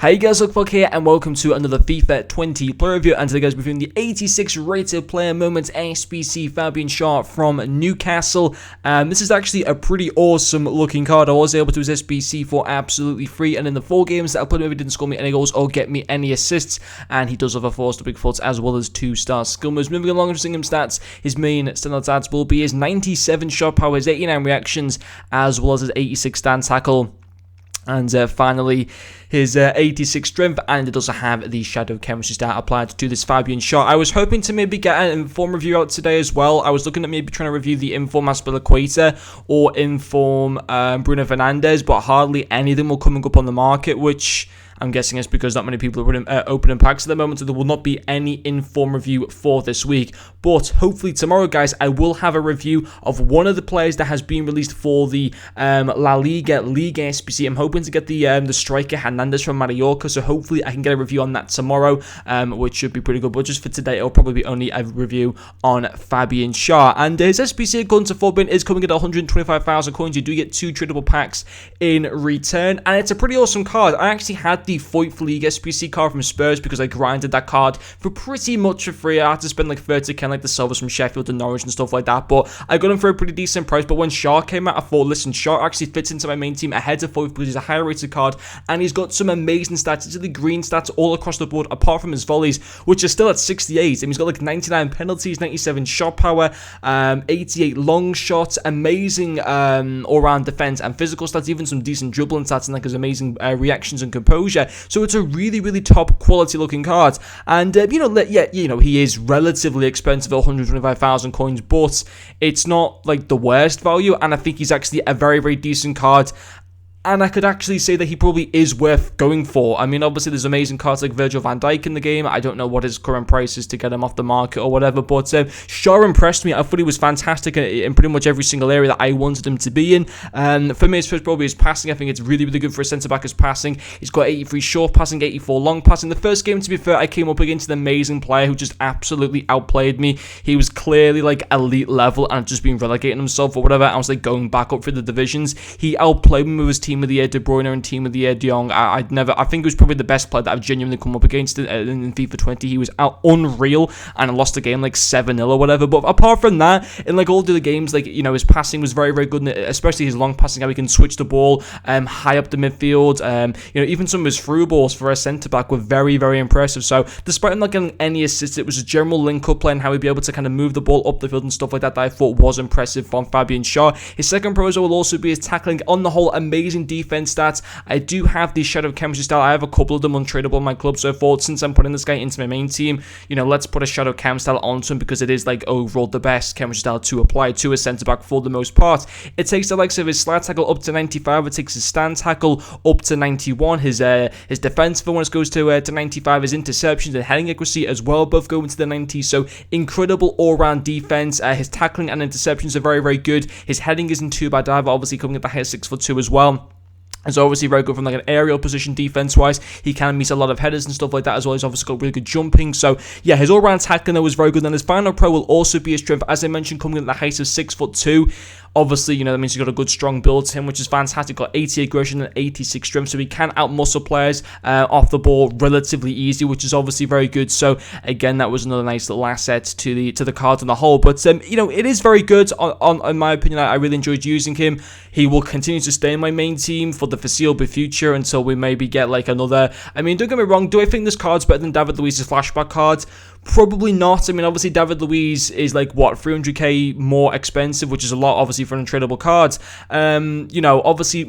Hey guys, Lookfuck here, and welcome to another FIFA 20 player review. And today, guys, we're doing the 86 rated player moments SBC Fabian Schar from Newcastle. This is actually a pretty awesome looking card. I was able to use SBC for absolutely free, and in the 4 games that I played, he didn't score me any goals or get me any assists. And he does have a 4-star big foots as well as 2-star skill moves. Moving along and seeing him stats, his main standout stats will be his 97 shot power, his 89 reactions, as well as his 86 stand tackle. And finally, his 86 strength, and it does have the shadow chemistry stat applied to this Fabian Schar. I was hoping to maybe get an inform review out today as well. I was looking at maybe trying to review the inform Aspilicueta or inform Bruno Fernandes, but hardly any of them were coming up on the market, which I'm guessing it's because not many people are opening packs at the moment, so there will not be any inform review for this week. But hopefully tomorrow, guys, I will have a review of one of the players that has been released for the La Liga SBC. I'm hoping to get the striker Hernandez from Mallorca, so hopefully I can get a review on that tomorrow, which should be pretty good. But just for today, it'll probably be only a review on Fabian Schar. And his SBC according to Forbin is coming at 125,000 coins. You do get 2 tradable packs in return, and it's a pretty awesome card. I actually had the Fifa League SBC card from Spurs because I grinded that card for pretty much for free. I had to spend like 30k like the Silvers from Sheffield and Norwich and stuff like that, but I got him for a pretty decent price. But when Schar came out, I thought, listen, Schar actually fits into my main team ahead of Fifa because he's a higher rated card and he's got some amazing stats. It's the green stats all across the board apart from his volleys, which are still at 68, and he's got like 99 penalties, 97 shot power, 88 long shots, amazing all-round defense and physical stats, even some decent dribbling stats and like his amazing reactions and composure. So it's a really, really top quality looking card. And, he is relatively expensive at 125,000 coins, but it's not like the worst value. And I think he's actually a very, very decent card. And I could actually say that he probably is worth going for. I mean, obviously, there's amazing cards like Virgil van Dijk in the game. I don't know what his current price is to get him off the market or whatever. But Schar impressed me. I thought he was fantastic in pretty much every single area that I wanted him to be in. For me, his first probably his passing. I think it's really, really good for a centre-back as passing. He's got 83 short passing, 84 long passing. The first game, to be fair, I came up against an amazing player who just absolutely outplayed me. He was clearly like elite level and just been relegating himself or whatever. I was like going back up through the divisions. He outplayed me with his team of the year, De Bruyne, and team of the year, De Jong. I think he was probably the best player that I've genuinely come up against in FIFA 20. He was unreal, and I lost the game like 7-0 or whatever. But apart from that, in like all the other games, like, his passing was very, very good, especially his long passing, how he can switch the ball high up the midfield. Even some of his through balls for a centre back were very, very impressive. So despite him not getting any assists, it was a general link up play and how he'd be able to kind of move the ball up the field and stuff like that I thought was impressive from Fabian Schar. His second proposal will also be his tackling. On the whole, amazing defense stats. I do have the shadow chemistry style. I have a couple of them untradeable in my club, so I thought since I'm putting this guy into my main team, let's put a shadow chem style onto him because it is like overall the best chemistry style to apply to a centre back for the most part. It takes the likes of his slide tackle up to 95. It takes his stand tackle up to 91. His defensive awareness goes to 95. His interceptions and heading accuracy as well both go into the 90s. So incredible all-round defense. His tackling and interceptions are very, very good. His heading isn't too bad either. Obviously coming at the height 6'2" as well. It's obviously very good from like an aerial position defense-wise. He can meet a lot of headers and stuff like that as well. He's obviously got really good jumping. So, yeah, his all-round tackling was very good. And his final pro will also be his strength. As I mentioned, coming at the height of 6'2". Obviously, that means he's got a good strong build to him, which is fantastic. Got 80 aggression and 86 strength, so he can outmuscle players off the ball relatively easy, which is obviously very good. So again, that was another nice little asset to the card on the whole. But it is very good. In my opinion, I really enjoyed using him. He will continue to stay in my main team for the foreseeable future until we maybe get like another. I mean, don't get me wrong. Do I think this card's better than David Luiz's flashback card? Probably not. I mean, obviously, David Luiz is like, 300k more expensive, which is a lot, obviously, for an untradeable cards. Obviously,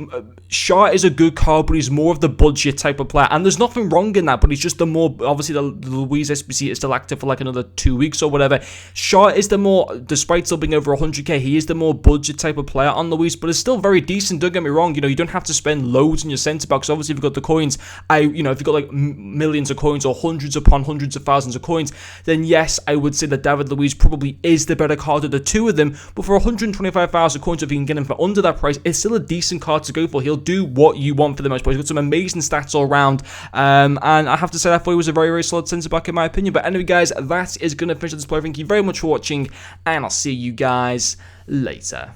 Schar is a good card, but he's more of the budget type of player. And there's nothing wrong in that, but he's just the more, obviously, the Luiz SBC is still active for like another 2 weeks or whatever. Schar is the more, despite still being over 100k, he is the more budget type of player on Luiz, but it's still very decent. Don't get me wrong. You don't have to spend loads on your centre backs. Obviously, if you've got the coins, if you've got like millions of coins or hundreds upon hundreds of thousands of coins, then yes, I would say that David Luiz probably is the better card of the two of them. But for 125,000 coins, if you can get him for under that price, it's still a decent card to go for. He'll do what you want for the most part. He's got some amazing stats all around. And I have to say, I thought he was a very, very solid centre back in my opinion. But anyway, guys, that is going to finish this play. Thank you very much for watching, and I'll see you guys later.